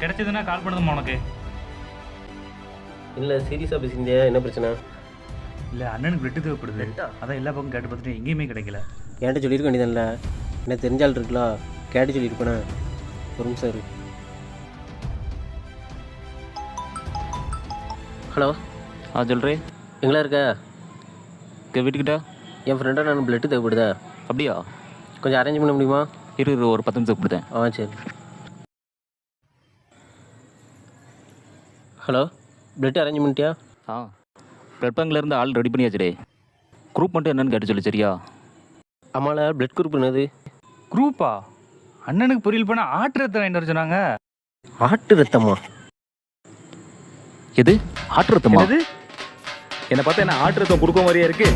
கிடைச்சதுன்னா கால் பண்ணுதுமா உனக்கு. இல்லை சீரியஸாக பேசியிருந்தியா? என்ன பிரச்சனை? இல்லை அண்ணனுக்கு பிளட்டு தேவைப்படுது. அதான் எல்லா பக்கம் கேட்டு பார்த்துட்டு எங்கேயுமே கிடைக்கல. என்கிட்ட சொல்லியிருக்க வேண்டியதான்ல. என்ன தெரிஞ்சால் இருக்கலாம், கேட்டு சொல்லியிருப்பேனே. ஒரு நிமிஷம் இரு. ஹலோ. சொல்கிறேன். எங்களா இருக்க? வீட்டுக்கிட்ட என் ஃப்ரெண்டாக நான் பிளட்டு தேவைப்படுதா? அப்படியா? கொஞ்சம் அரேஞ்ச் பண்ண முடியுமா? ஒரு 10 நிமிஷம் கொடுத்தேன். சரி. ஹலோ, பிளட் அரேஞ்ச் பண்ணிட்டியா? பிளட் பேங்க்லேருந்து ஆள் ரெடி பண்ணியாச்சுடே. குரூப் மட்டும் என்னன்னு கேட்டு சொல்லு சரியா? ஆமால, பிளட் குரூப் என்னது? குரூப்பா? அண்ணனுக்கு பொரியல் பண்ண ஆட்டு ரத்தம் வாங்கிட்டு வர சொன்னாங்க. ஆட்டு ரத்தமா? எது ஆட்டு ரத்தமா? என்னை பார்த்தா என்ன ஆட்டு ரத்தம் கொடுக்க மாதிரியே இருக்கு?